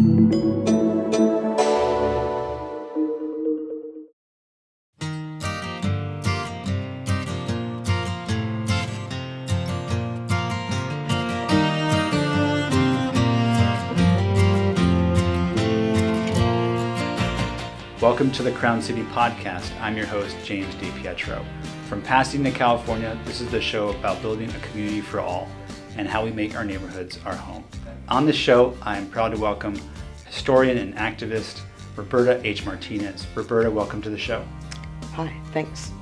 Welcome to the Crown City Podcast. I'm your host, James DiPietro. From Pasadena, California, this is the show about building a community for all and how we make our neighborhoods our home. On this show, I am proud to welcome historian and activist Roberta H. Martinez. Roberta, welcome to the show. Hi, thanks.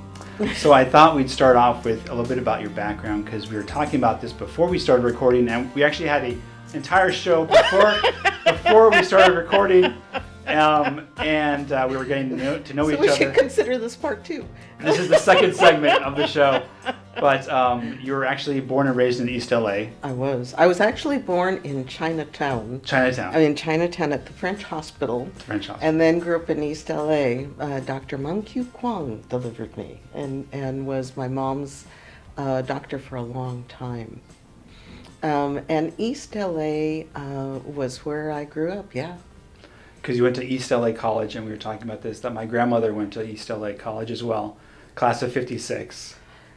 So I thought we'd start off with a little bit about your background because we were talking about this before we started recording, and we actually had an entire show before we started recording. And we were getting to know each other. So we should consider this part two. This is the second segment of the show. But you were actually born and raised in East LA. I was. I was actually born in Chinatown. In Chinatown at the French Hospital. And then grew up in East LA. Dr. Meng Q Kwong delivered me and was my mom's doctor for a long time. And East LA was where I grew up, yeah. Because you went to East LA College, and we were talking about this, that my grandmother went to East LA College as well, class of 56,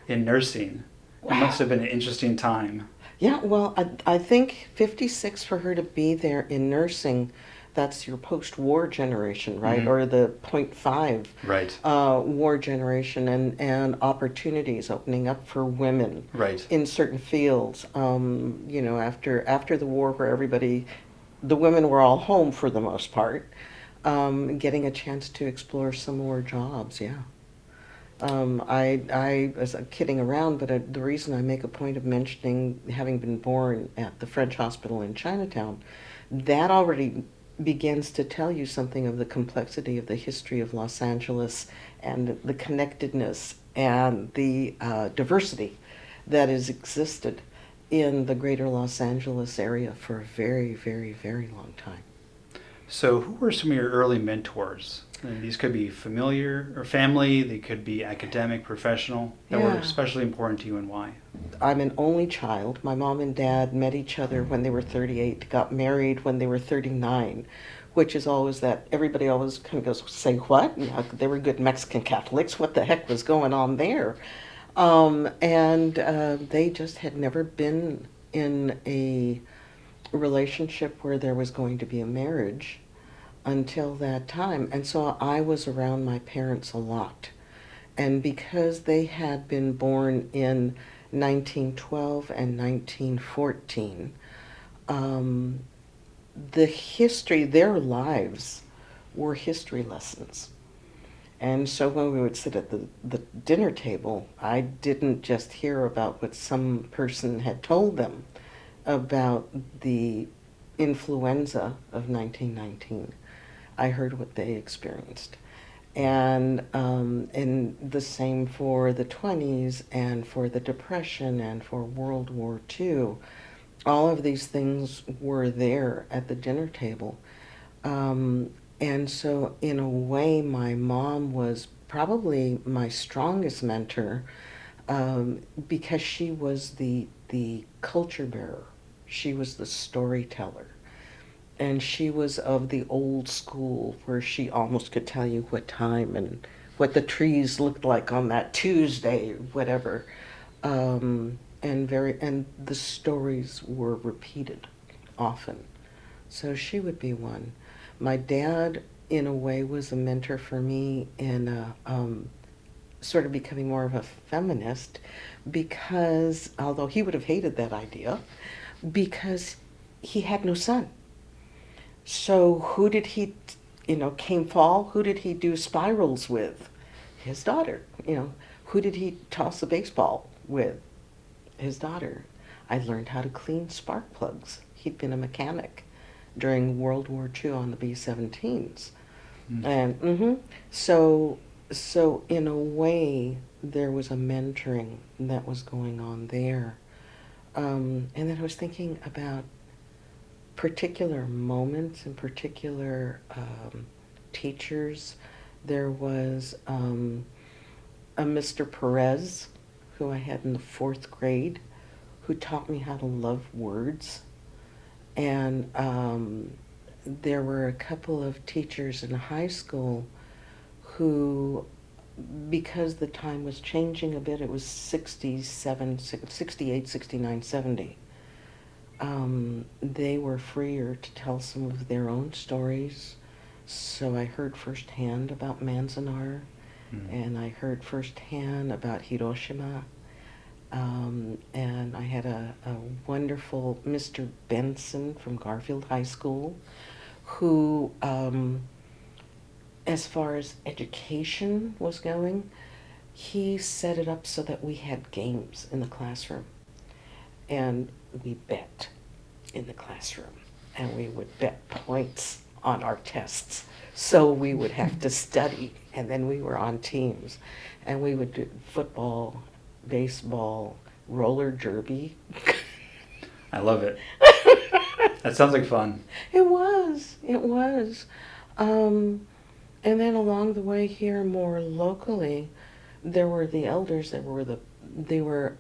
in nursing. Wow. It must have been an interesting time. Yeah, well, I think 56 for her to be there in nursing, that's your post-war generation, right? Mm-hmm. Or the .5 right. War generation, and opportunities opening up for women right. in certain fields. After the war where the women were all home for the most part, getting a chance to explore some more jobs, yeah. I was kidding around, but the reason I make a point of mentioning having been born at the French Hospital in Chinatown, that already begins to tell you something of the complexity of the history of Los Angeles and the connectedness and the diversity that has existed in the greater Los Angeles area for a very, very, very long time. So who were some of your early mentors? And these could be familiar or family, they could be academic, professional, that were especially important to you, and why? I'm an only child. My mom and dad met each other when they were 38, got married when they were 39, which is always that everybody always kind of goes, say what? They were good Mexican Catholics. What the heck was going on there? They just had never been in a relationship where there was going to be a marriage until that time. And so I was around my parents a lot. And because they had been born in 1912 and 1914, their lives were history lessons. And so when we would sit at the dinner table, I didn't just hear about what some person had told them about the influenza of 1919. I heard what they experienced. And the same for the 20s and for the Depression and for World War II. All of these things were there at the dinner table. And so in a way, my mom was probably my strongest mentor because she was the culture bearer. She was the storyteller. And she was of the old school where she almost could tell you what time and what the trees looked like on that Tuesday, whatever. And the stories were repeated often. So she would be one. My dad, in a way, was a mentor for me in sort of becoming more of a feminist because, although he would have hated that idea, because he had no son. So who did he, came fall, who did he do spirals with? His daughter. Who did he toss a baseball with? His daughter. I learned how to clean spark plugs. He'd been a mechanic during World War II on the B-17s. Mm. And so in a way, there was a mentoring that was going on there. And then I was thinking about particular moments and particular teachers. There was a Mr. Perez, who I had in the 4th grade, who taught me how to love words. And there were a couple of teachers in high school who, because the time was changing a bit, it was 67, 68, 69, 70. They were freer to tell some of their own stories. So I heard firsthand about Manzanar, and I heard firsthand about Hiroshima. And I had a wonderful Mr. Benson from Garfield High School who, as far as education was going, he set it up so that we had games in the classroom. And we bet in the classroom. And we would bet points on our tests. So we would have to study, and then we were on teams. And we would do football, baseball, roller derby. I love it. That sounds like fun. It was. And then along the way here, more locally, there were the elders. They were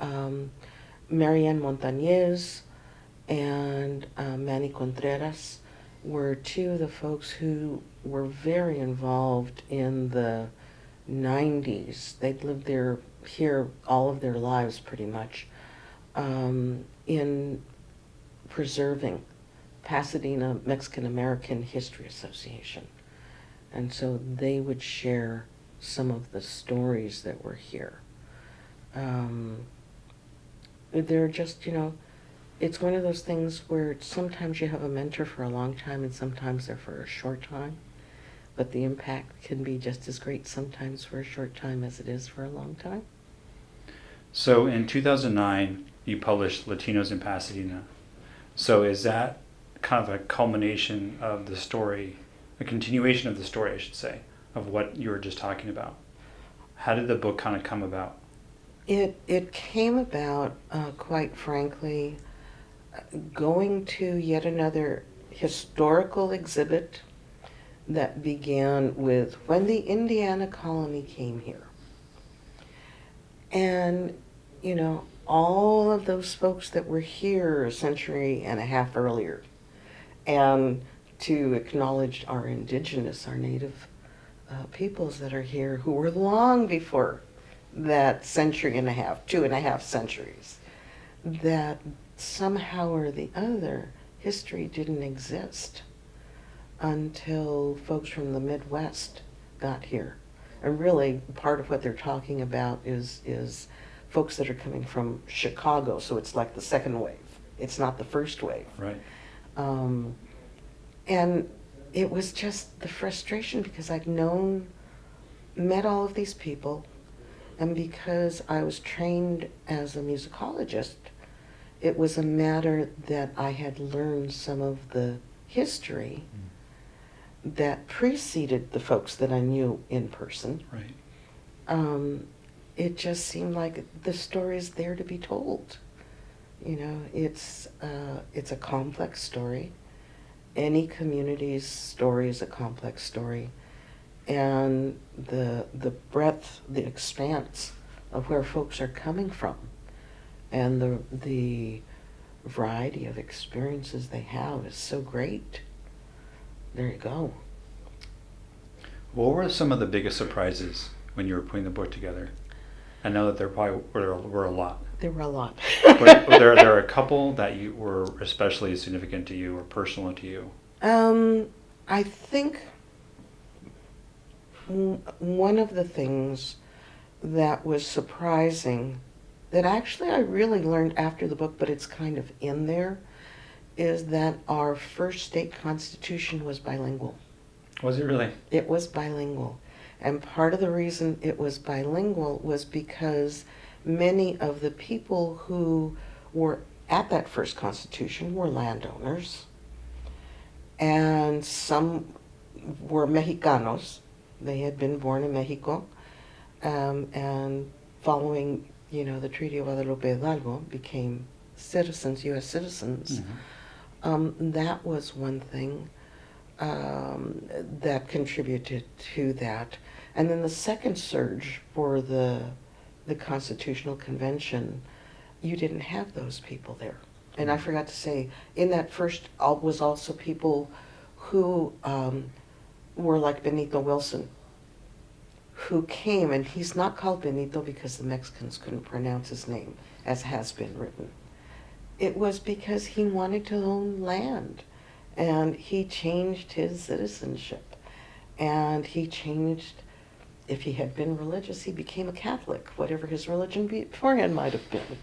Marianne Montañez and Manny Contreras were two of the folks who were very involved in the 90s. They'd lived here all of their lives pretty much, in preserving Pasadena Mexican American History Association. And so they would share some of the stories that were here. They're just, it's one of those things where sometimes you have a mentor for a long time and sometimes they're for a short time. But the impact can be just as great sometimes for a short time as it is for a long time. So in 2009, you published Latinos in Pasadena. So is that kind of a culmination of the story, a continuation of the story, I should say, of what you were just talking about? How did the book kind of come about? It came about, quite frankly, going to yet another historical exhibit that began with when the Indiana colony came here. And, all of those folks that were here a century and a half earlier, and to acknowledge our indigenous, our native peoples that are here who were long before that century and a half, 2.5 centuries, that somehow or the other history didn't exist until folks from the Midwest got here. And really, part of what they're talking about is folks that are coming from Chicago, so it's like the second wave. It's not the first wave. Right. And it was just the frustration because I'd met all of these people, and because I was trained as a musicologist, it was a matter that I had learned some of the history that preceded the folks that I knew in person. Right. It just seemed like the story is there to be told. It's a complex story. Any community's story is a complex story. And the breadth, the expanse of where folks are coming from and the variety of experiences they have is so great. There you go. What were some of the biggest surprises when you were putting the book together? I know that there probably were a lot. There were a lot. But there are a couple that you were especially significant to you or personal to you? I think one of the things that was surprising, that actually I really learned after the book, but it's kind of in there, is that our first state constitution was bilingual. Was it really? It was bilingual. And part of the reason it was bilingual was because many of the people who were at that first constitution were landowners, and some were Mexicanos. They had been born in Mexico, and following, the Treaty of Guadalupe Hidalgo, became citizens, U.S. citizens. Mm-hmm. That was one thing that contributed to that. And then the second surge for the Constitutional Convention, you didn't have those people there. And I forgot to say, in that first was also people who were like Benito Wilson, who came, and he's not called Benito because the Mexicans couldn't pronounce his name, as has been written. It was because he wanted to own land, and he changed his citizenship, and he changed, if he had been religious, he became a Catholic, whatever his religion beforehand might have been.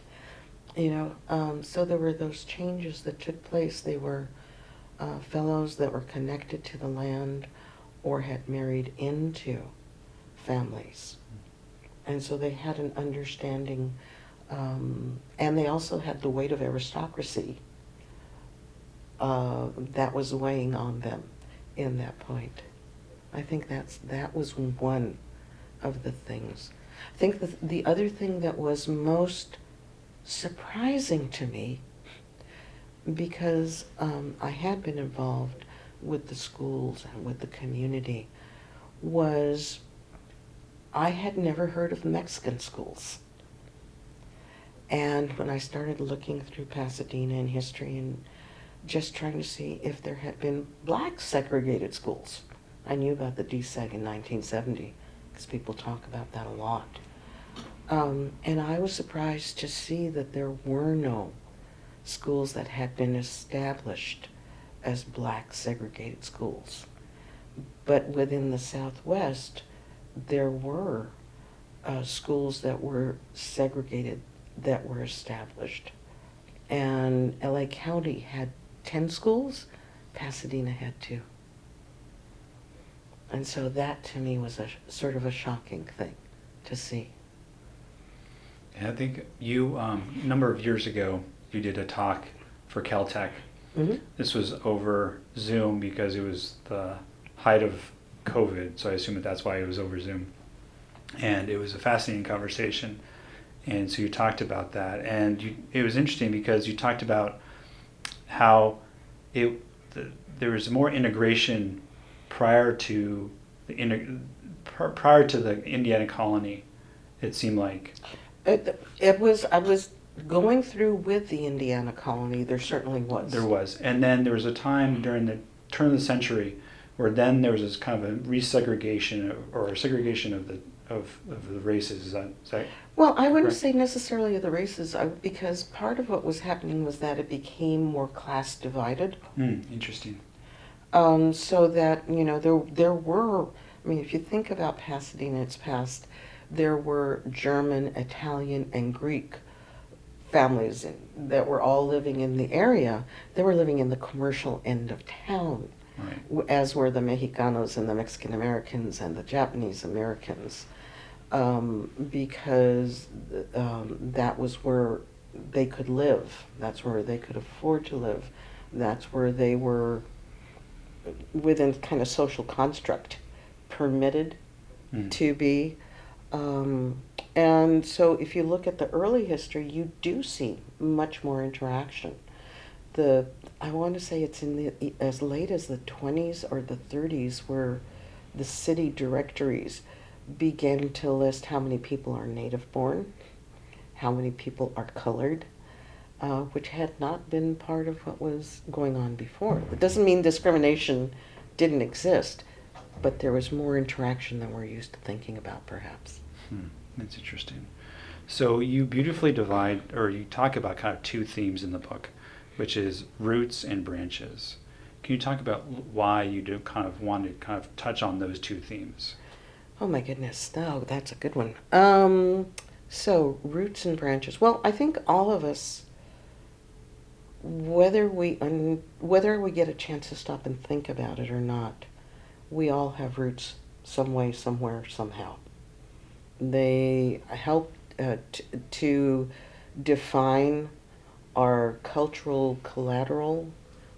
So there were those changes that took place. They were fellows that were connected to the land or had married into families. And so they had an understanding, and they also had the weight of aristocracy that was weighing on them in that point. I think that was one of the things. I think the other thing that was most surprising to me, because I had been involved with the schools and with the community, was I had never heard of Mexican schools. And when I started looking through Pasadena and history and just trying to see if there had been black segregated schools, I knew about the DSEG in 1970 because people talk about that a lot. And I was surprised to see that there were no schools that had been established as black segregated schools. But within the Southwest, there were schools that were segregated that were established. And LA County had 10 schools, Pasadena had 2. And so that to me was a sort of a shocking thing to see. I think you, a number of years ago, you did a talk for Caltech. Mm-hmm. This was over Zoom because it was the height of COVID, so I assume that's why it was over Zoom. And it was a fascinating conversation. And so you talked about that. And it was interesting because you talked about how there was more integration prior to the Indiana colony, it seemed like. I was going through with the Indiana colony, there certainly was. There was. And then there was a time during the turn of the century where then there was this kind of a resegregation or segregation of the races. Is that well, I wouldn't correct? say necessarily of the races, because part of what was happening was that it became more class divided. Interesting. So that, there were, I mean, if you think about Pasadena, its past, there were German, Italian, and Greek families that were all living in the area. They were living in the commercial end of town, Right. as were the Mexicanos and the Mexican Americans and the Japanese Americans, because that was where they could live. That's where they could afford to live. That's where they were within kind of social construct permitted to be. And so if you look at the early history, you do see much more interaction. I want to say it's in as late as the 20s or the 30s where the city directories began to list how many people are native born, how many people are colored, which had not been part of what was going on before. It doesn't mean discrimination didn't exist, but there was more interaction than we're used to thinking about, perhaps. That's interesting. So you beautifully divide, or you talk about kind of two themes in the book, which is roots and branches. Can you talk about why you do kind of want to kind of touch on those two themes? Oh my goodness, no, that's a good one. So roots and branches. Well, I think all of us, whether we get a chance to stop and think about it or not, we all have roots some way, somewhere, somehow. They help to define our cultural collateral,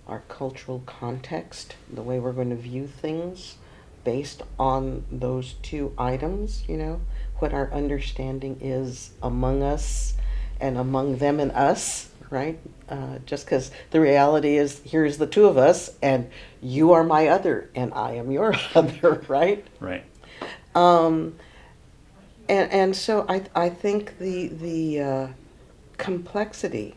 our cultural context, the way we're going to view things based on those two items, what our understanding is among us and among them and us, right? Just because the reality is, here's the two of us, and you are my other, and I am your other, right? Right. And so I think the complexity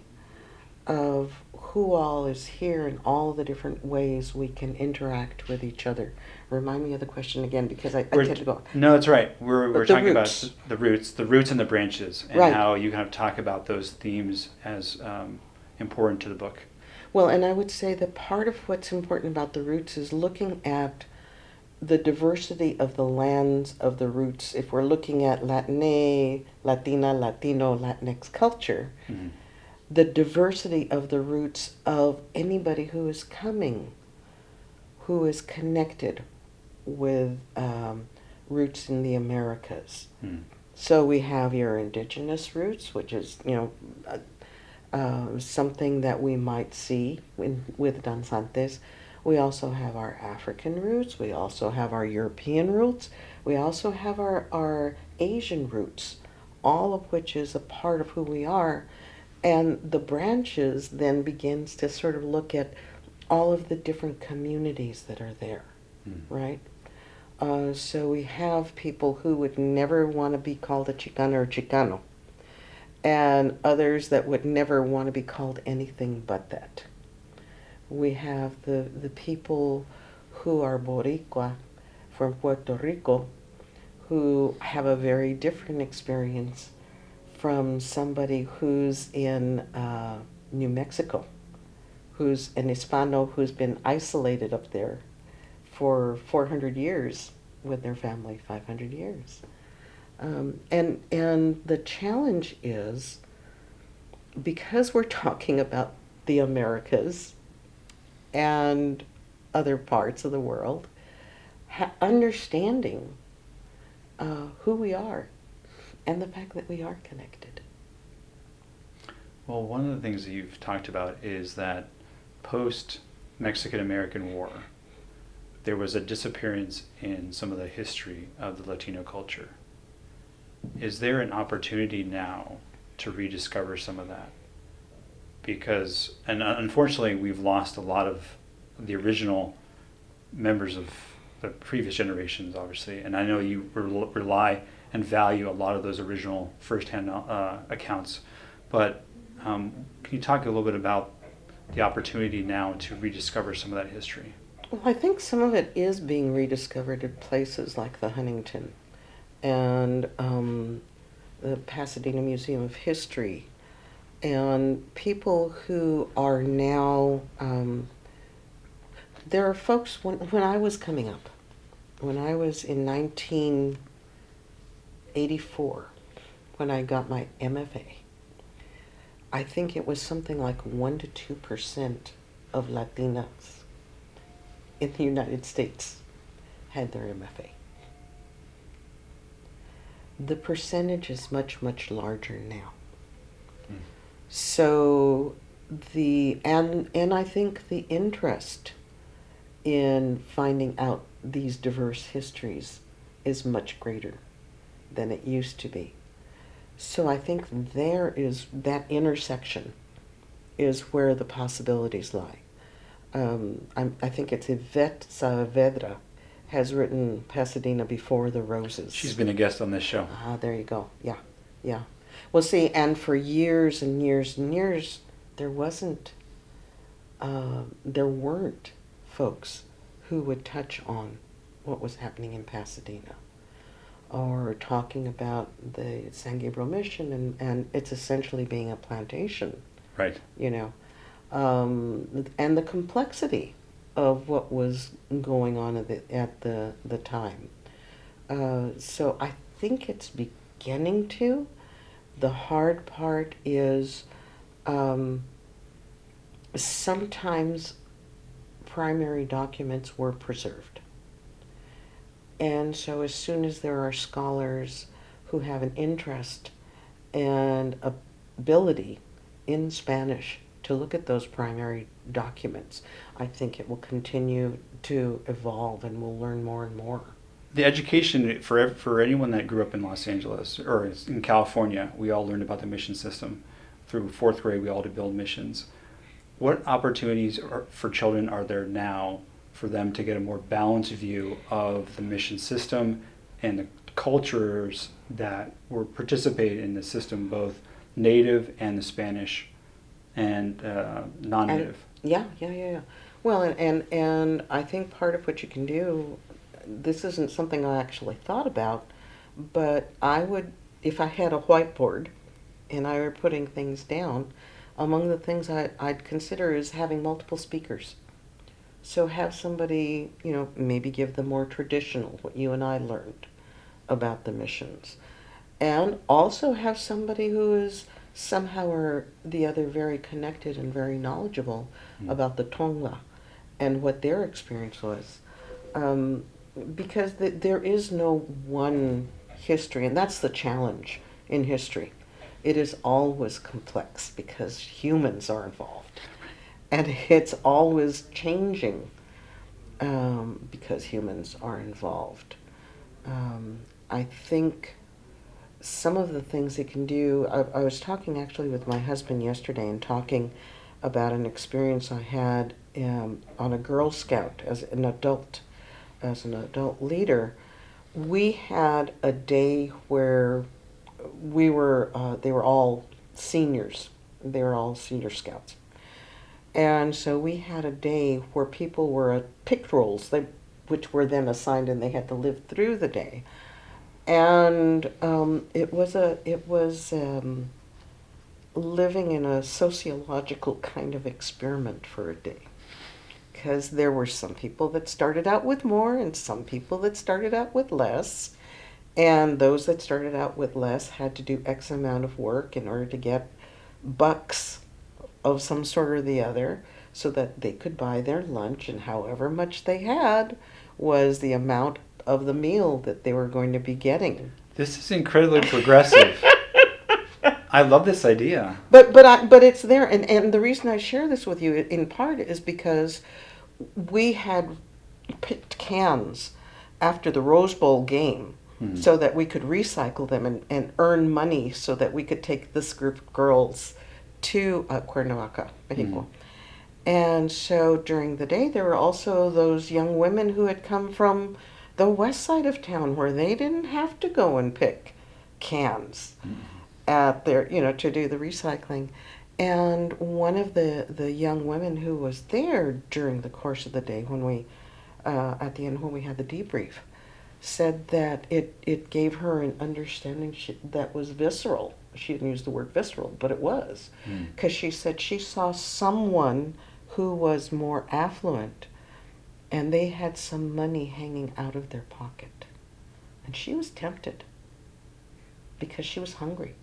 of who all is here and all the different ways we can interact with each other. Remind me of the question again, because I tend to go. No, that's right. We're talking roots. about the roots and the branches, and Right. how you kind of talk about those themes as important to the book. Well, and I would say that part of what's important about the roots is looking at the diversity of the lands of the roots. If we're looking at Latina, Latino, Latinx culture, Mm-hmm. the diversity of the roots of anybody who is coming, who is connected with roots in the Americas. Mm. So we have your indigenous roots, which is, something that we might see with danzantes. We also have our African roots. We also have our European roots. We also have our Asian roots, all of which is a part of who we are. And the branches then begins to sort of look at all of the different communities that are there, right? So we have people who would never want to be called a Chicana or Chicano, and others that would never want to be called anything but that. We have the people who are Boricua from Puerto Rico, who have a very different experience from somebody who's in New Mexico, who's an Hispano who's been isolated up there for 400 years with their family, 500 years. And the challenge is, because we're talking about the Americas and other parts of the world, understanding who we are and the fact that we are connected. Well, one of the things that you've talked about is that post-Mexican-American War, there was a disappearance in some of the history of the Latino culture. Is there an opportunity now to rediscover some of that? Because, and unfortunately, we've lost a lot of the original members of the previous generations, obviously, and I know you rely and value a lot of those original first-hand accounts, but can you talk a little bit about the opportunity now to rediscover some of that history? Well, I think some of it is being rediscovered in places like the Huntington and the Pasadena Museum of History, and people who are now, there are folks, when I was coming up, when I was in 1984, when I got my MFA, I think it was something like 1 to 2% of Latinas in the United States had their MFA. The percentage is much, much larger now. Mm. So and I think the interest in finding out these diverse histories is much greater than it used to be. So I think there is that intersection is where the possibilities lie. I think it's Yvette Saavedra has written Pasadena Before the Roses. She's been a guest on this show. Ah, there you go. Yeah, yeah. Well, see, and for years and years and years, there weren't folks who would touch on what was happening in Pasadena, or talking about the San Gabriel Mission and it's essentially being a plantation. Right. And the complexity of what was going on at the time. So I think it's beginning to. The hard part is sometimes primary documents were preserved. And so as soon as there are scholars who have an interest and ability in Spanish to look at those primary documents, I think it will continue to evolve and we'll learn more and more. The education for anyone that grew up in Los Angeles or in California, we all learned about the mission system. Through fourth grade, we all had to build missions. What opportunities for children are there now for them to get a more balanced view of the mission system and the cultures that were participated in the system, both native and the Spanish and non-native. Yeah. Well, and I think part of what you can do, this isn't something I actually thought about, but I would, if I had a whiteboard and I were putting things down, among the things I'd consider is having multiple speakers. So have somebody, maybe give the more traditional, what you and I learned about the missions. And also have somebody who is somehow or the other very connected and very knowledgeable about the Tongva and what their experience was. Um, because there is no one history, and that's the challenge in history. It is always complex because humans are involved, and it's always changing because humans are involved. I think some of the things it can do, I was talking actually with my husband yesterday and talking about an experience I had on a Girl Scout as an adult leader. We had a day where they were all seniors. They were all senior scouts. And so we had a day where people were picked roles, which were then assigned, and they had to live through the day. And it was living in a sociological kind of experiment for a day, because there were some people that started out with more and some people that started out with less, and those that started out with less had to do X amount of work in order to get bucks of some sort or the other so that they could buy their lunch, and however much they had was the amount of the meal that they were going to be getting. This is incredibly progressive. I love this idea. But it's there, and the reason I share this with you in part is because we had picked cans after the Rose Bowl game so that we could recycle them and earn money so that we could take this group of girls to Cuernavaca, Mexico. And so during the day, there were also those young women who had come from the west side of town where they didn't have to go and pick cans at their, to do the recycling. And one of the young women who was there during the course of the day when we, at the end when we had the debrief, said that it gave her an understanding that was visceral. She didn't use the word visceral, but it was. Because she said she saw someone who was more affluent and they had some money hanging out of their pocket. And she was tempted because she was hungry.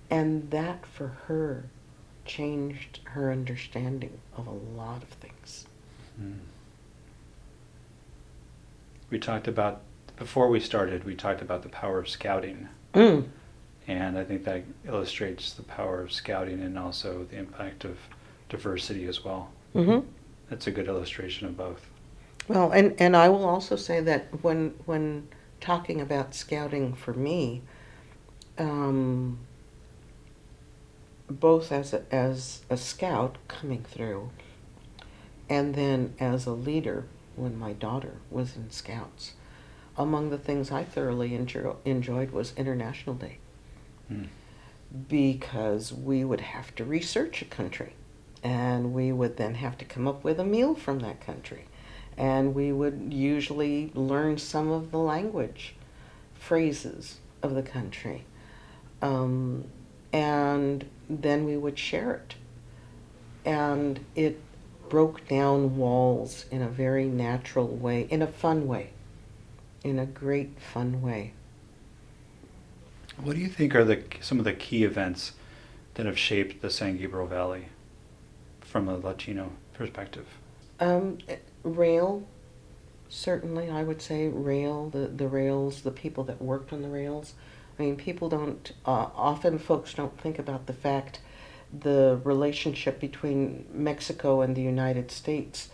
And that for her changed her understanding of a lot of things. We talked about, before we started, we talked about the power of scouting. And I think that illustrates the power of scouting and also the impact of diversity as well. That's a good illustration of both. Well, and I will also say that when talking about scouting for me, both as a scout coming through, and then as a leader when my daughter was in Scouts, among the things I thoroughly enjoyed was International Day. Because we would have to research a country, and we would then have to come up with a meal from that country, and we would usually learn some of the language phrases of the country, and then we would share it, and it broke down walls in a very natural way, in a fun way, in a great fun way. What do you think are some of the key events that have shaped the San Gabriel Valley from a Latino perspective? Rail, certainly, I would say rail, the rails, the people that worked on the rails. I mean, people don't, often folks don't think about the fact the relationship between Mexico and the United States.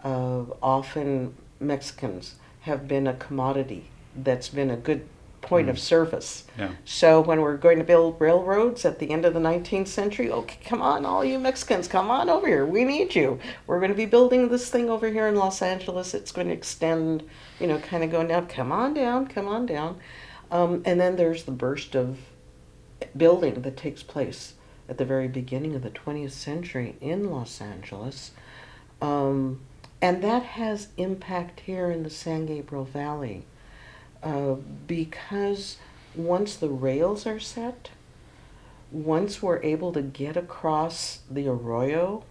Often Mexicans have been a commodity that's been a good point of service. Yeah. So when we're going to build railroads at the end of the 19th century, okay, come on, all you Mexicans, come on over here. We need you. We're going to be building this thing over here in Los Angeles. It's going to extend, kind of going down. Come on down, come on down. And then there's the burst of building that takes place at the very beginning of the 20th century in Los Angeles. And that has impact here in the San Gabriel Valley because once the rails are set, once we're able to get across the arroyo,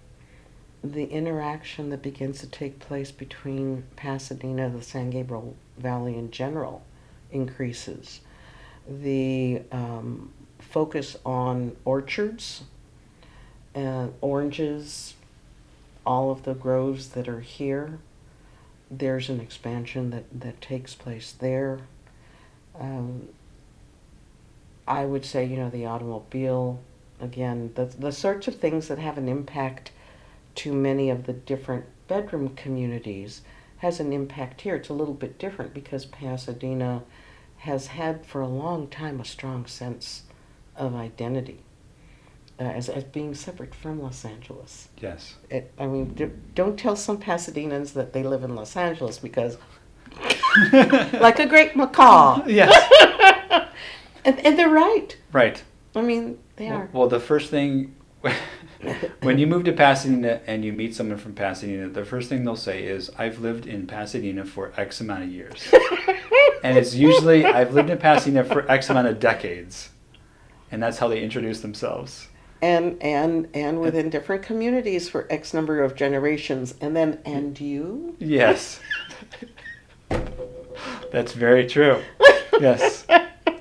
the interaction that begins to take place between Pasadena and the San Gabriel Valley in general increases. The focus on orchards, oranges, all of the groves that are here, there's an expansion that takes place there. I would say, the automobile, again, the sorts of things that have an impact to many of the different bedroom communities has an impact here. It's a little bit different because Pasadena has had for a long time a strong sense of identity as being separate from Los Angeles. Yes. Don't tell some Pasadenans that they live in Los Angeles because like a great macaw. Yes. and they're right. Right. They are. Well, the first thing, when you move to Pasadena and you meet someone from Pasadena, the first thing they'll say is, I've lived in Pasadena for X amount of years. And it's usually, I've lived in Pasadena for X amount of decades. And that's how they introduce themselves. And within different communities for X number of generations. And then, and you? Yes. That's very true. Yes.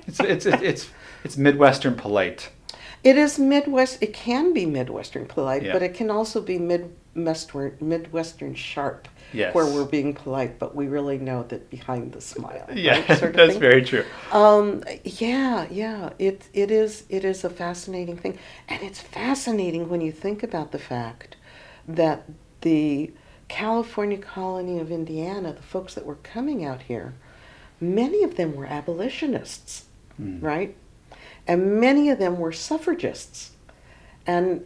It's Midwestern polite. It is Midwest. It can be Midwestern polite, Yeah. but it can also be Midwestern sharp. Yes. Where we're being polite, but we really know that behind the smile. Yeah, right? Sort of that's thing. very true. Yeah. It is a fascinating thing, and it's fascinating when you think about the fact that the California colony of Indiana, the folks that were coming out here, many of them were abolitionists, right? And many of them were suffragists. And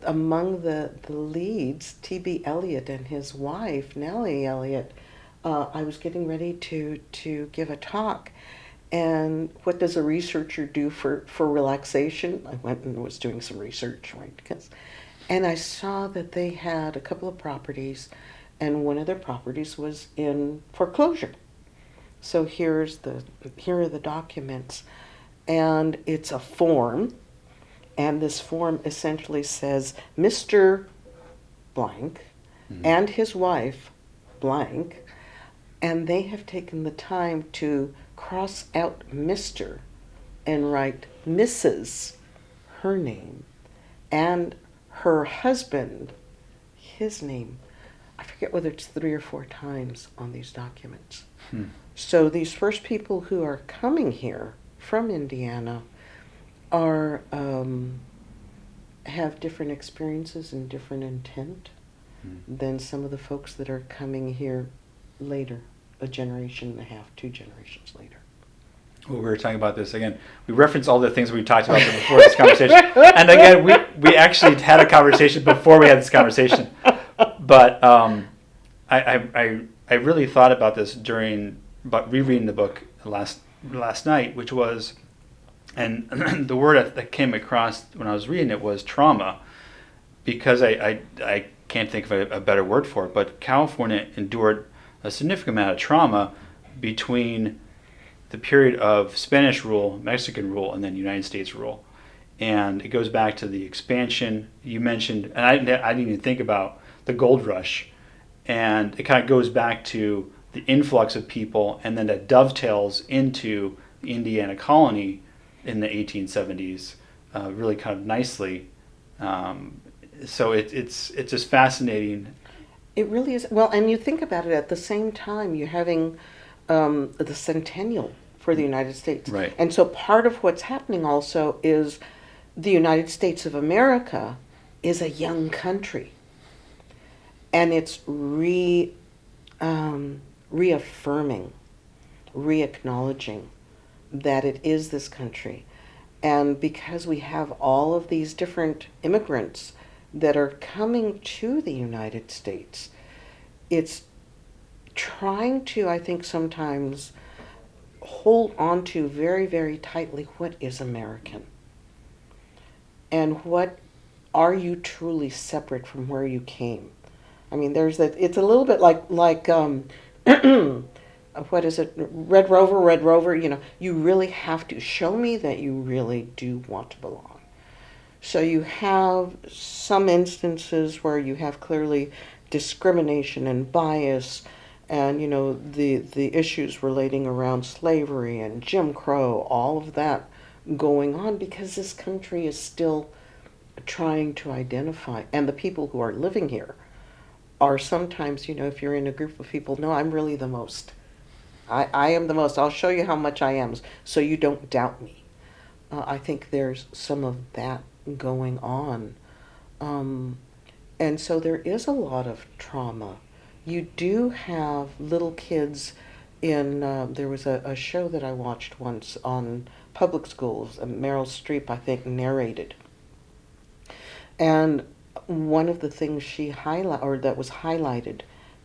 among the leads, T.B. Eliot and his wife, Nellie Eliot, I was getting ready to give a talk. And what does a researcher do for relaxation? I went and was doing some research, right? And I saw that they had a couple of properties, and one of their properties was in foreclosure. So here are the documents. And it's a form. And this form essentially says, Mr. Blank and his wife, Blank, and they have taken the time to cross out Mr. and write Mrs., her name, and her husband, his name. I forget whether it's 3 or 4 times on these documents. So these first people who are coming here from Indiana are have different experiences and different intent than some of the folks that are coming here later, a generation and a half, 2 generations later. Well, we were talking about this again. We referenced all the things we talked about before this conversation, and again, we actually had a conversation before we had this conversation. But I really thought about this about rereading the book last night, which was. And the word that came across when I was reading it was trauma, because I can't think of a better word for it, but California endured a significant amount of trauma between the period of Spanish rule, Mexican rule, and then United States rule. And it goes back to the expansion you mentioned, and I didn't even think about the gold rush. And it kind of goes back to the influx of people, and then that dovetails into the Indiana colony in the 1870s, really kind of nicely. So it's just fascinating. It really is. Well, and you think about it, at the same time, you're having the centennial for the United States. Right. And so part of what's happening also is the United States of America is a young country. And it's reaffirming, re-acknowledging that it is this country. And because we have all of these different immigrants that are coming to the United States, it's trying to, I think, sometimes hold on to very, very tightly what is American. And what are you truly separate from where you came? I mean, there's that. It's a little bit like what is it? Red Rover, Red Rover. You know, you really have to show me that you really do want to belong. So you have some instances where you have clearly discrimination and bias, and the issues relating around slavery and Jim Crow, all of that going on because this country is still trying to identify, and the people who are living here are sometimes, if you're in a group of people, no, I'm really the most. I am the most. I'll show you how much I am so you don't doubt me. I think there's some of that going on. Um, and so there is a lot of trauma. You do have little kids there was a show that I watched once on public schools, and Meryl Streep, I think, narrated. And one of the things that was highlighted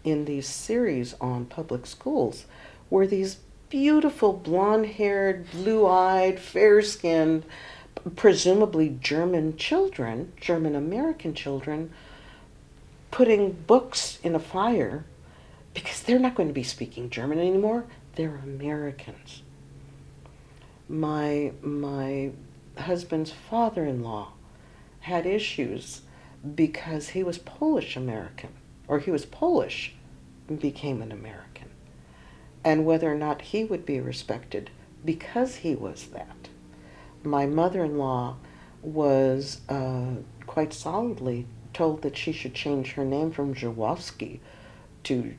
in these series on public schools were these beautiful blonde-haired, blue-eyed, fair-skinned, presumably German children, German American children, putting books in a fire because they're not going to be speaking German anymore. They're Americans. My husband's father-in-law had issues because he was Polish American, or he was Polish and became an American, and whether or not he would be respected because he was that. My mother-in-law was quite solidly told that she should change her name from Jaworski to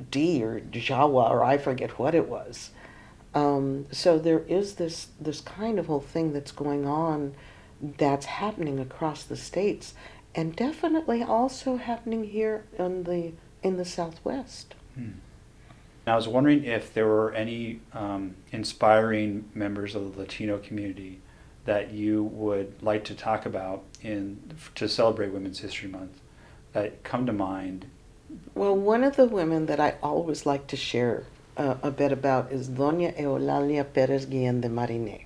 D or Jawa, or I forget what it was. So there is this kind of whole thing that's going on that's happening across the states, and definitely also happening here in the Southwest. I was wondering if there were any inspiring members of the Latino community that you would like to talk about to celebrate Women's History Month that come to mind. Well, one of the women that I always like to share a bit about is Doña Eulalia Perez Guillen de Mariné.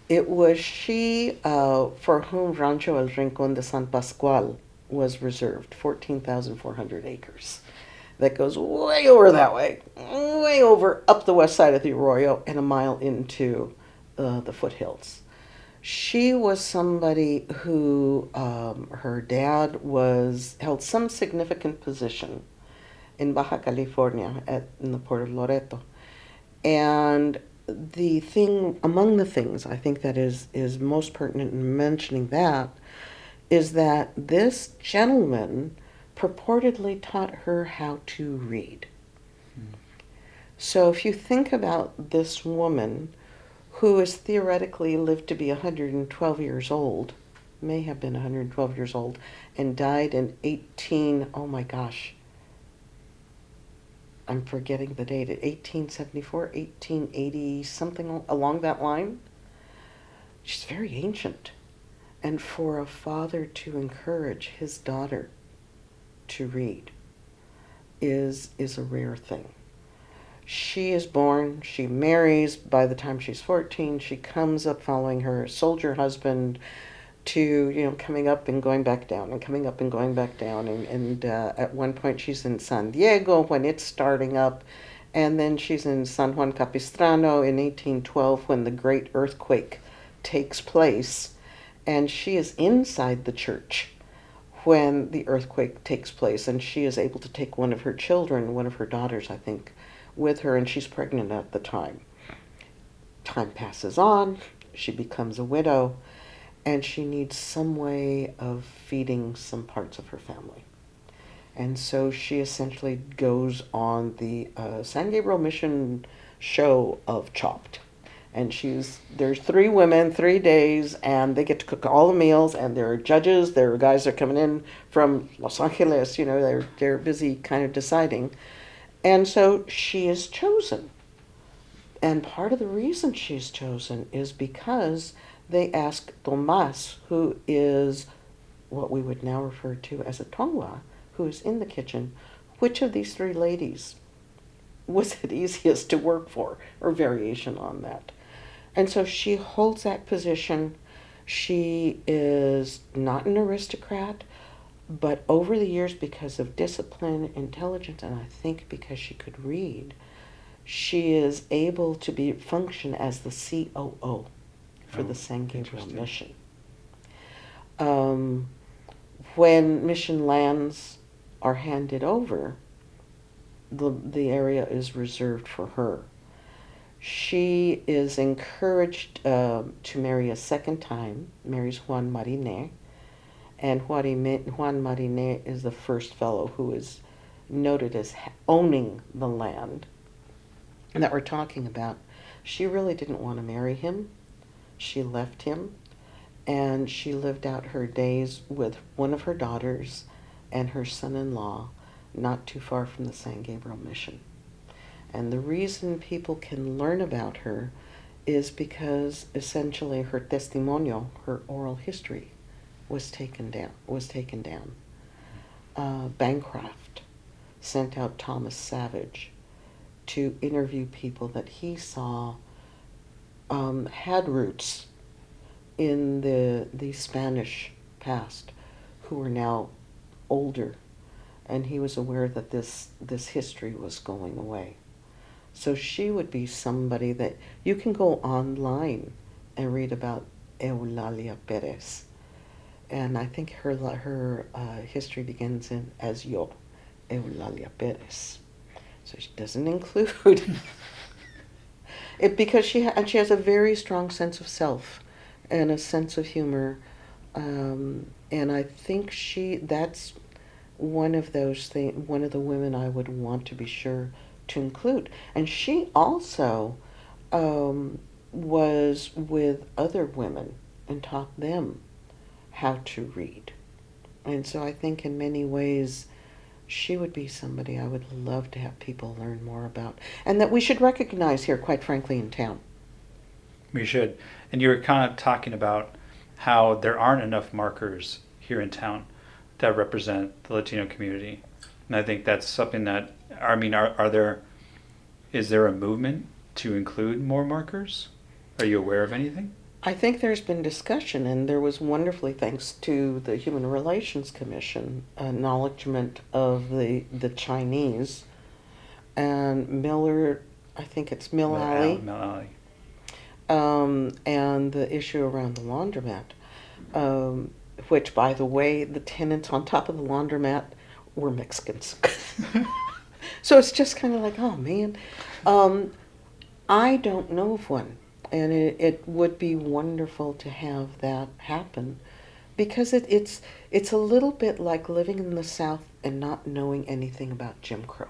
It was she for whom Rancho El Rincón de San Pascual was reserved, 14,400 acres. That goes way over that way, way over up the west side of the Arroyo and a mile into the foothills. She was somebody who her dad held some significant position in Baja California in the port of Loreto. And among the things I think that is most pertinent in mentioning that is that this gentleman purportedly taught her how to read. So if you think about this woman who is theoretically lived to be 112 years old, may have been 112 years old, and died in oh my gosh, I'm forgetting the date, 1874, 1880, something along that line. She's very ancient. And for a father to encourage his daughter to read is a rare thing. She is born, she marries, by the time she's 14, she comes up following her soldier husband to, coming up and going back down, and coming up and going back down. And at one point she's in San Diego when it's starting up, and then she's in San Juan Capistrano in 1812 when the great earthquake takes place, and she is inside the church when the earthquake takes place, and she is able to take one of her children, one of her daughters, I think, with her, and she's pregnant at the time. Time passes on, she becomes a widow, and she needs some way of feeding some parts of her family. And so she essentially goes on the San Gabriel Mission show of Chopped. And there's 3 women, 3 days, and they get to cook all the meals, and there are judges, there are guys that are coming in from Los Angeles, they're busy kind of deciding. And so she is chosen. And part of the reason she's chosen is because they ask Tomas, who is what we would now refer to as a tongwa, who is in the kitchen, which of these 3 ladies was it easiest to work for, or variation on that. And so she holds that position. She is not an aristocrat, but over the years, because of discipline, intelligence, and I think because she could read, she is able to function as the COO for the San Gabriel mission. When mission lands are handed over, the area is reserved for her. She is encouraged to marry a second time, marries Juan Martinez, and Juan Martinez is the first fellow who is noted as owning the land that we're talking about. She really didn't want to marry him. She left him, and she lived out her days with one of her daughters and her son-in-law not too far from the San Gabriel mission. And the reason people can learn about her is because essentially her testimonio, her oral history, was taken down. Bancroft sent out Thomas Savage to interview people that he saw had roots in the Spanish past, who were now older, and he was aware that this history was going away. So she would be somebody that you can go online and read about Eulalia Perez, and I think her history begins as Yo, Eulalia Perez. So she doesn't include it because she has a very strong sense of self and a sense of humor, and I think that's one of those things. One of the women I would want to be sure to include, and she also was with other women and taught them how to read, and so I think in many ways she would be somebody I would love to have people learn more about, and that we should recognize here, quite frankly, in town. We should. And you were kind of talking about how there aren't enough markers here in town that represent the Latino community. And I think that's something that, I mean, is there a movement to include more markers? Are you aware of anything? I think there's been discussion, and there was wonderfully, thanks to the Human Relations Commission, acknowledgement of the Chinese, and Miller, I think it's Mill Alley. And the issue around the laundromat, which, by the way, the tenants on top of the laundromat were Mexicans. So it's just kind of like, oh man. I don't know of one, and it would be wonderful to have that happen, because it's a little bit like living in the South and not knowing anything about Jim Crow.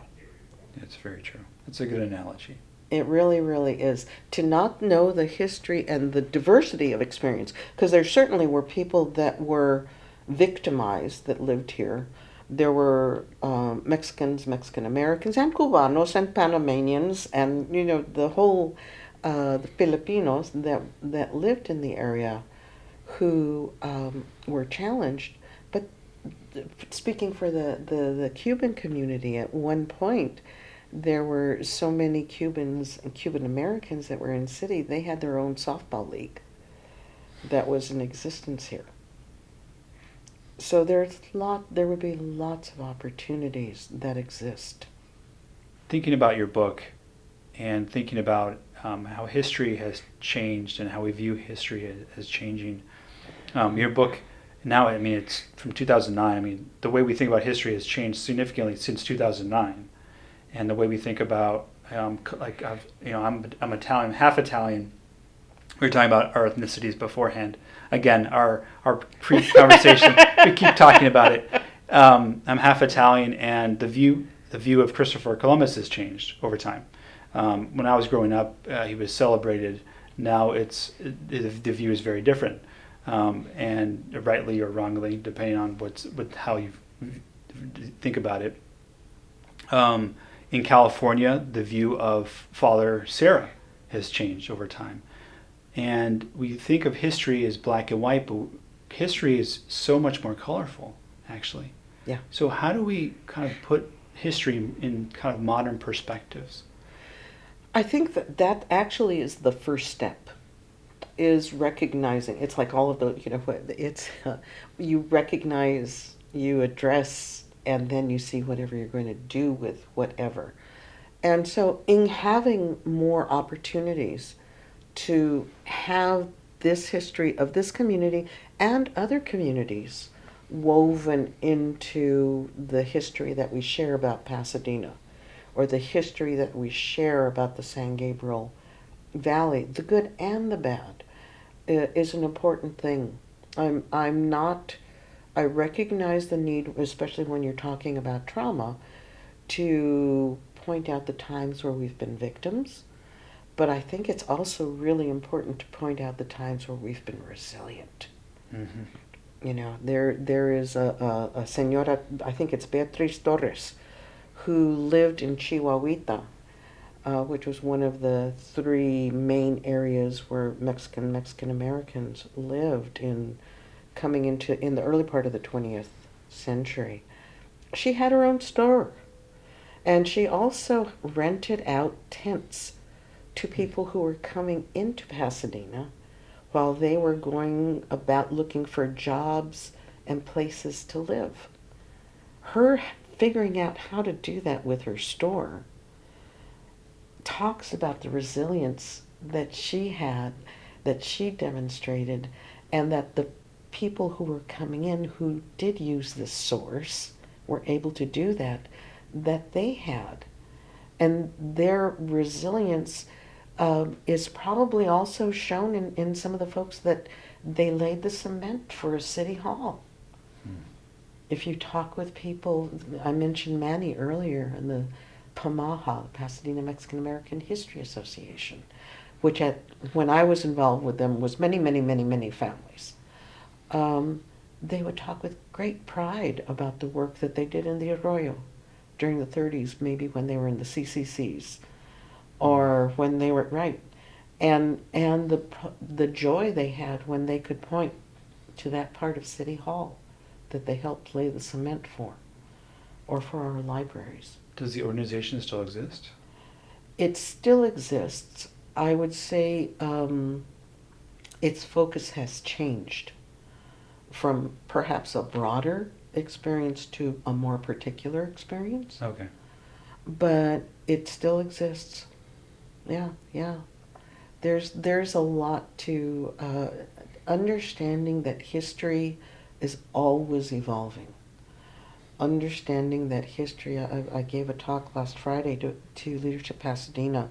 It's very true. It's a good analogy. It really, really is. To not know the history and the diversity of experience, because there certainly were people that were victimized that lived here. There were Mexicans, Mexican Americans, and Cubanos, and Panamanians, and the whole the Filipinos that lived in the area, who were challenged. But speaking for the Cuban community, at one point, there were so many Cubans and Cuban Americans that were in city, they had their own softball league that was in existence here. So there would be lots of opportunities that exist. Thinking about your book and thinking about how history has changed and how we view history as changing, your book now, I mean, it's from 2009. I mean, the way we think about history has changed significantly since 2009. And the way we think about, I'm Italian, half Italian. We were talking about our ethnicities beforehand. Again, our pre-conversation, we keep talking about it. I'm half Italian, and the view of Christopher Columbus has changed over time. When I was growing up, he was celebrated. Now the view is very different, and rightly or wrongly, depending on how you think about it. In California, the view of Father Sarah has changed over time. And we think of history as black and white, but history is so much more colorful, actually. Yeah. So how do we kind of put history in kind of modern perspectives? I think that actually is the first step, is recognizing. It's like all of the, what it's, you recognize, you address, and then you see whatever you're going to do with whatever. And so, in having more opportunities to have this history of this community and other communities woven into the history that we share about Pasadena, or the history that we share about the San Gabriel Valley, the good and the bad, is an important thing. I'm not, I recognize the need, especially when you're talking about trauma, to point out the times where we've been victims, but I think it's also really important to point out the times where we've been resilient. Mm-hmm. There is a señora, I think it's Beatriz Torres, who lived in Chihuahuita, which was one of the three main areas where Mexican Americans lived in the early part of the 20th century. She had her own store, and she also rented out tents to people who were coming into Pasadena while they were going about looking for jobs and places to live. Her figuring out how to do that with her store talks about the resilience that she had, that she demonstrated, and that the people who were coming in who did use this source were able to do that they had. And their resilience is probably also shown in some of the folks that they laid the cement for a city hall. If you talk with people, I mentioned Manny earlier, in the PAMAHA, Pasadena Mexican American History Association, which when I was involved with them was many, many, many, many families. They would talk with great pride about the work that they did in the Arroyo during the 30s, maybe when they were in the CCCs, or when they were, right, and the joy they had when they could point to that part of City Hall that they helped lay the cement for, or for our libraries. Does the organization still exist? It still exists. I would say its focus has changed from perhaps a broader experience to a more particular experience. Okay. But it still exists. Yeah. There's a lot to understanding that history is always evolving. Understanding that history, I gave a talk last Friday to Leadership Pasadena,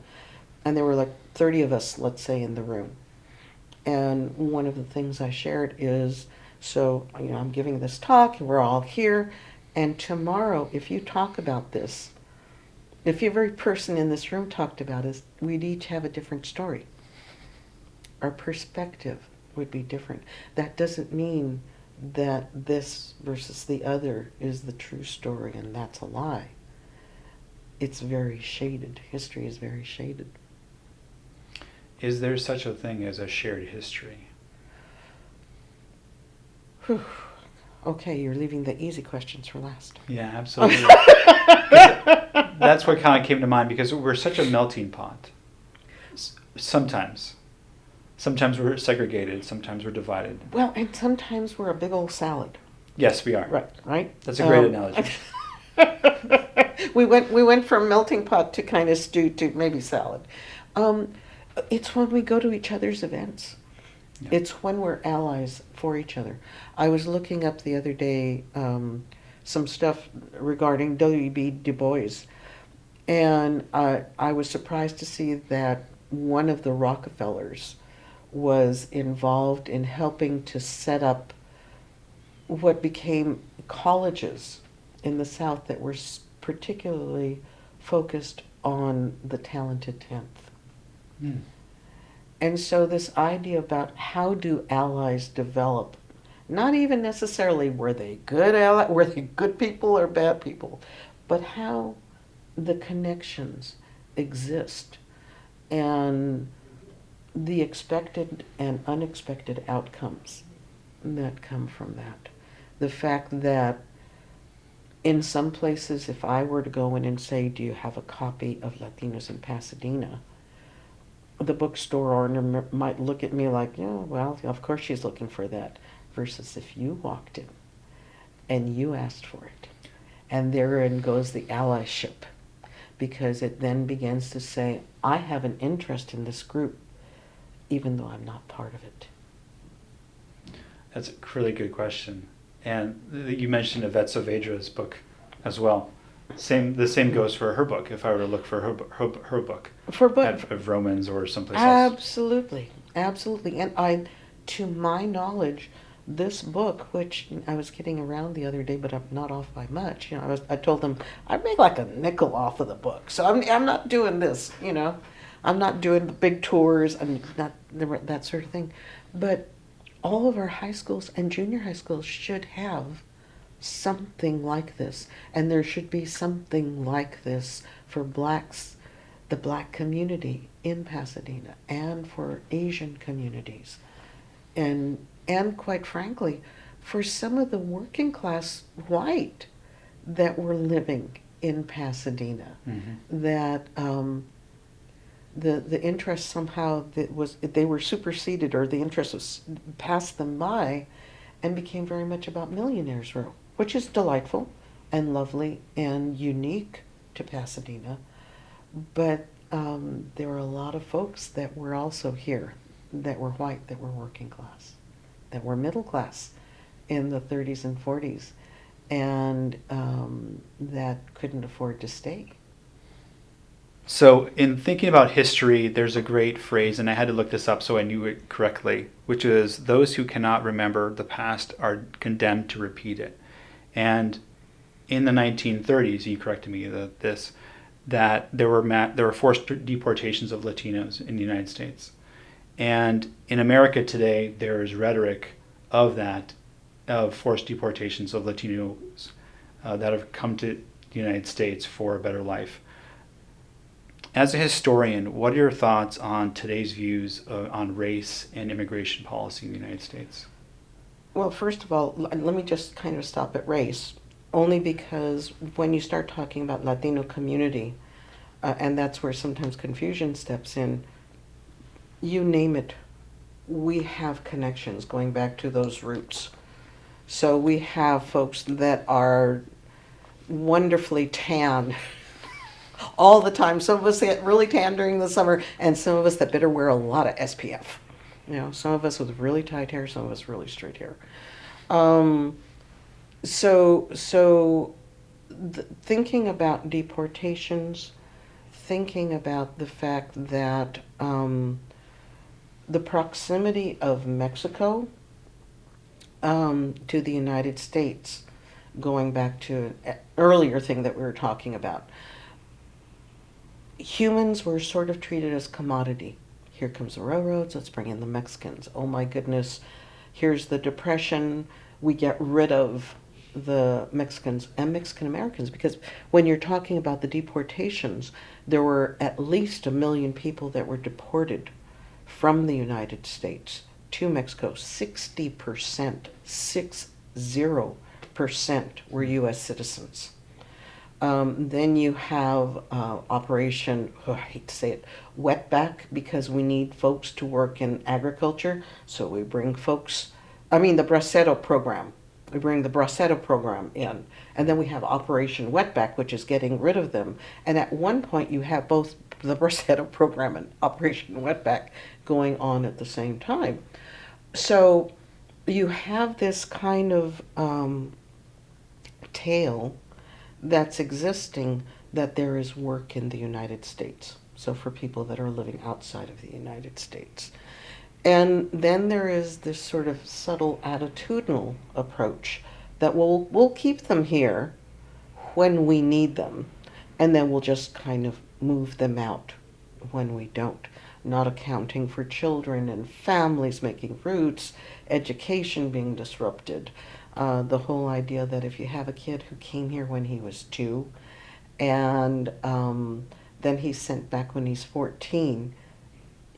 and there were like 30 of us, let's say, in the room. And one of the things I shared is, so, I'm giving this talk, and we're all here, and tomorrow, if you talk about this, if every person in this room talked about it, we'd each have a different story. Our perspective would be different. That doesn't mean that this versus the other is the true story and that's a lie. It's very shaded. History is very shaded. Is there such a thing as a shared history? Whew. Okay, you're leaving the easy questions for last. Yeah, absolutely. That's what kind of came to mind, because we're such a melting pot. Sometimes we're segregated, sometimes we're divided. Well, and sometimes we're a big old salad. Yes, we are. Right. That's a great analogy. We went from melting pot to kind of stew to maybe salad. It's when we go to each other's events. Yeah. It's when we're allies for each other. I was looking up the other day some stuff regarding W.B. Du Bois, and I was surprised to see that one of the Rockefellers was involved in helping to set up what became colleges in the South that were particularly focused on the talented 10th. Mm. And so this idea about how do allies develop, not even necessarily were they good people or bad people, but how the connections exist and the expected and unexpected outcomes that come from that. The fact that in some places, if I were to go in and say, do you have a copy of Latinos in Pasadena? the bookstore owner might look at me like, yeah, well, of course she's looking for that. Versus if you walked in and you asked for it, and therein goes the allyship, because it then begins to say, I have an interest in this group, even though I'm not part of it. That's a really good question. And you mentioned Yvette Saavedra's book as well. The same goes for her book. If I were to look for her book, For book, of Romans or someplace else. absolutely, absolutely. And to my knowledge, this book, which I was kidding around the other day, but I'm not off by much. I told them I'd make like a nickel off of the book. So I'm not doing this. I'm not doing the big tours. I'm not that sort of thing. But all of our high schools and junior high schools should have something like this, and there should be something like this for blacks, the black community in Pasadena, and for Asian communities, and quite frankly, for some of the working class white that were living in Pasadena, that the interest somehow they were superseded, or the interest was passed them by, and became very much about Millionaires Row, which is delightful and lovely and unique to Pasadena. But there were a lot of folks that were also here, that were white, that were working class, that were middle class in the 30s and 40s, and that couldn't afford to stay. So in thinking about history, there's a great phrase, and I had to look this up so I knew it correctly, which is, those who cannot remember the past are condemned to repeat it. And in the 1930s, you corrected me that there were forced deportations of Latinos in the United States. And in America today, there is rhetoric of forced deportations of Latinos that have come to the United States for a better life. As a historian, what are your thoughts on today's views on race and immigration policy in the United States? Well, first of all, let me just kind of stop at race, only because when you start talking about Latino community, and that's where sometimes confusion steps in, you name it, we have connections going back to those roots. So we have folks that are wonderfully tan all the time. Some of us get really tan during the summer, and some of us that better wear a lot of SPF. Some of us with really tight hair, some of us really straight hair. Thinking about deportations, thinking about the fact that the proximity of Mexico to the United States, going back to an earlier thing that we were talking about, humans were sort of treated as commodity. Here comes the railroads, let's bring in the Mexicans. Oh my goodness, here's the Depression, we get rid of the Mexicans and Mexican Americans, because when you're talking about the deportations, there were at least 1 million people that were deported from the United States to Mexico. 60%, 60% were U.S. citizens. Then you have Operation, I hate to say it, wetback, because we need folks to work in agriculture. So we bring the Bracero program. We bring the Bracero program in. And then we have Operation Wetback, which is getting rid of them. And at one point you have both the Bracero program and Operation Wetback going on at the same time. So you have this kind of tale that's existing, that there is work in the United States. So for people that are living outside of the United States. And then there is this sort of subtle attitudinal approach that we'll keep them here when we need them, and then we'll just kind of move them out when we don't. Not accounting for children and families making roots, education being disrupted. The whole idea that if you have a kid who came here when he was 2, and then he's sent back when he's 14,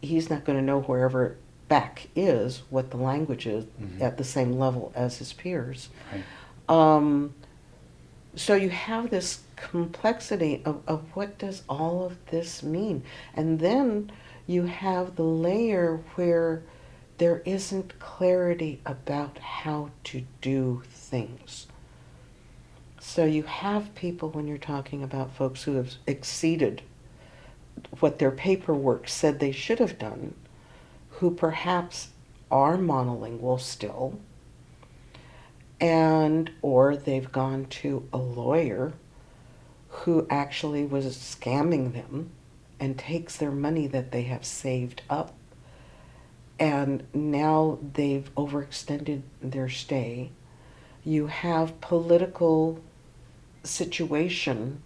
he's not going to know wherever back is, what the language is, at the same level as his peers. Right. So you have this complexity of what does all of this mean. And then you have the layer where there isn't clarity about how to do things. So you have people, when you're talking about folks who have exceeded what their paperwork said they should have done, who perhaps are monolingual still, and or they've gone to a lawyer who actually was scamming them and takes their money that they have saved up, and now they've overextended their stay. You have political situation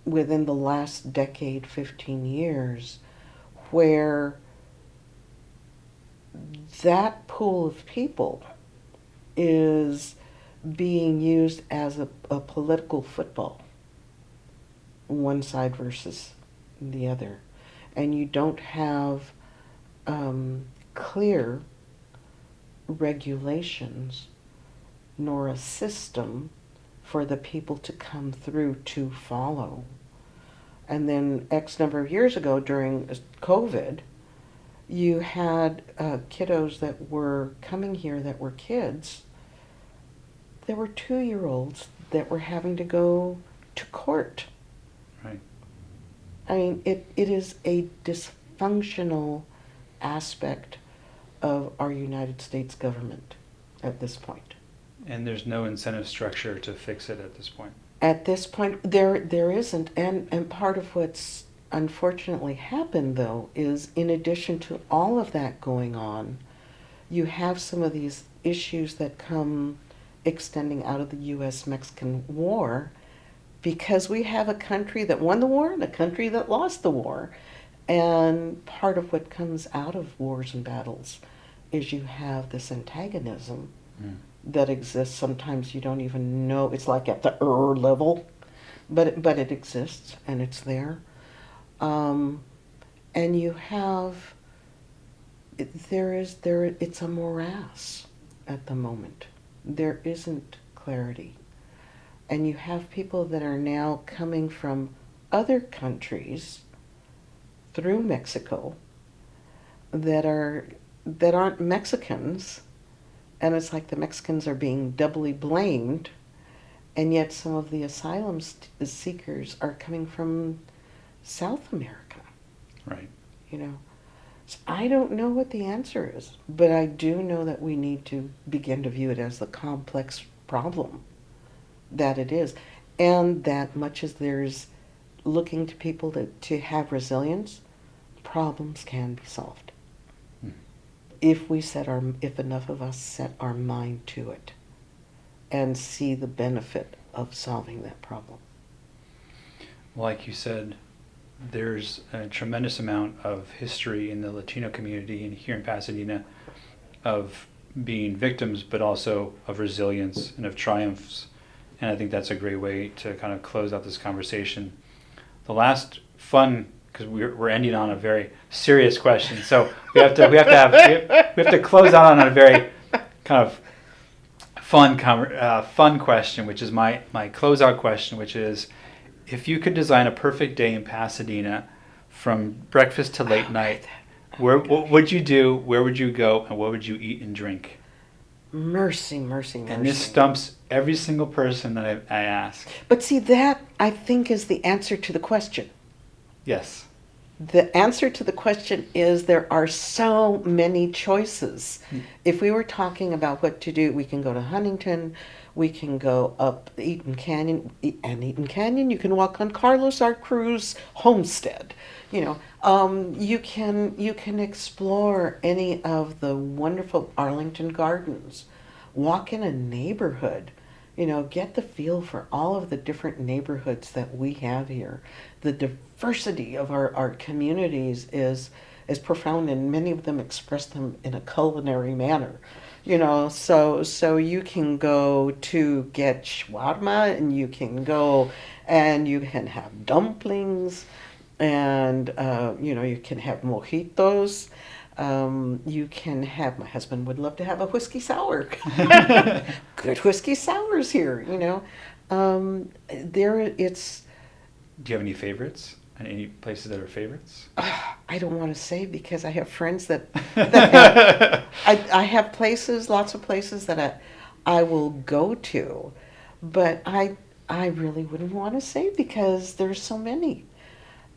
within the last decade, 15 years, where that pool of people is being used as a political football, one side versus the other. And you don't have clear regulations nor a system for the people to come through to follow. And then X number of years ago during COVID, you had kiddos that were coming here that were kids. There were 2-year-olds that were having to go to court. Right. I mean, it is a dysfunctional aspect of our United States government at this point. And there's no incentive structure to fix it at this point. At this point, there isn't. And part of what's unfortunately happened, though, is in addition to all of that going on, you have some of these issues that come extending out of the U.S.-Mexican war, because we have a country that won the war and a country that lost the war. And part of what comes out of wars and battles is you have this antagonism that exists. Sometimes you don't even know. It's like at the level, but it exists and it's there. And you have it's a morass at the moment. There isn't clarity. And you have people that are now coming from other countries through Mexico that aren't Mexicans, and it's like the Mexicans are being doubly blamed, and yet some of the asylum seekers are coming from South America. Right. You know, so I don't know what the answer is, but I do know that we need to begin to view it as the complex problem that it is, and that much as there's looking to people to have resilience, problems can be solved. If enough of us set our mind to it and see the benefit of solving that problem. Like you said, there's a tremendous amount of history in the Latino community and here in Pasadena of being victims, but also of resilience and of triumphs. And I think that's a great way to kind of close out this conversation. The last fun, because we're ending on a very serious question, so we have to close out on a very kind of fun question, which is my closeout question, which is, if you could design a perfect day in Pasadena from breakfast to late night, what would you do? Where would you go? And what would you eat and drink? Mercy. And this stumps every single person that I ask. But see, that, I think, is the answer to the question. Yes. The answer to the question is there are so many choices. If we were talking about what to do, we can go to Huntington, we can go up Eaton Canyon, and Eaton Canyon, you can walk on Carlos R. Cruz homestead. You can explore any of the wonderful Arlington Gardens, walk in a neighborhood, get the feel for all of the different neighborhoods that we have here. The diversity of our communities is profound, and many of them express them in a culinary manner. So you can go to get shawarma, and you can go and you can have dumplings, and you can have mojitos. You can have, my husband would love to have a whiskey sour. Good whiskey sours here, It's. Do you have any favorites? And any places that are favorites? I don't want to say because I have friends that have, I have places, lots of places that I will go to, but I really wouldn't want to say because there's so many,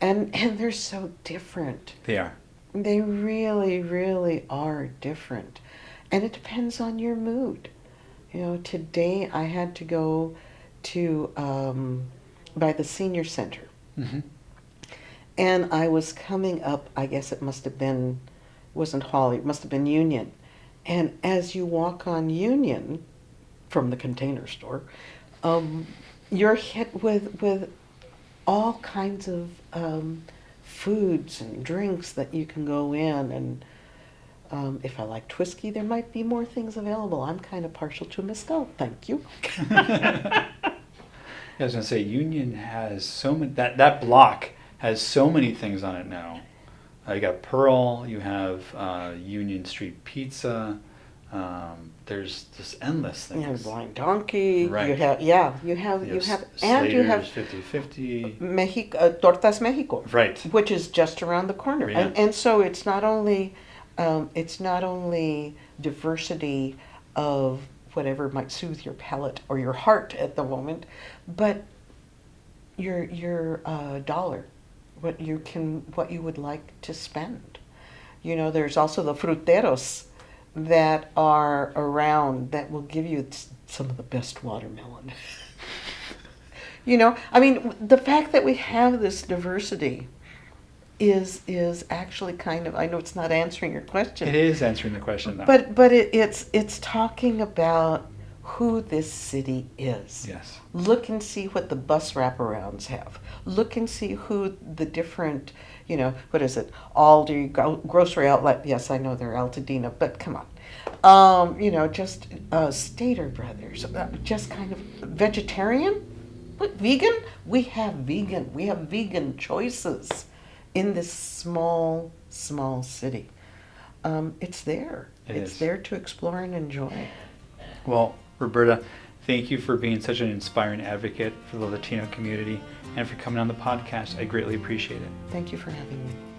and they're so different. They are. They really, really are different, and it depends on your mood. Today I had to go to by the senior center. Mm-hmm. And I was coming up, I guess it must have been, wasn't Holly, it must have been Union. And as you walk on Union from the Container Store, you're hit with all kinds of foods and drinks that you can go in. And if I like whiskey, there might be more things available. I'm kind of partial to mezcal, thank you. I was going to say, Union has so many, that block has so many things on it now. You got Pearl, you have Union Street Pizza. There's just endless things. You have Blind Donkey. Right. You have and you have 50/50. Mexico, Tortas Mexico. Right. Which is just around the corner. Yeah. And so it's not only diversity of whatever might soothe your palate or your heart at the moment, but your dollar, what you would like to spend. There's also the fruteros that are around that will give you some of the best watermelon. The fact that we have this diversity is actually kind of, I know it's not answering your question. It is answering the question, though. But it's talking about who this city is. Yes. Look and see what the bus wraparounds have. Look and see who the different, what is it? Aldi, grocery outlet. Yes, I know they're Altadena, but come on. Just Stater Brothers. Just kind of vegetarian? What, vegan? We have vegan. We have vegan choices in this small city. It's there. It's there to explore and enjoy. Well, Roberta, thank you for being such an inspiring advocate for the Latino community and for coming on the podcast. I greatly appreciate it. Thank you for having me.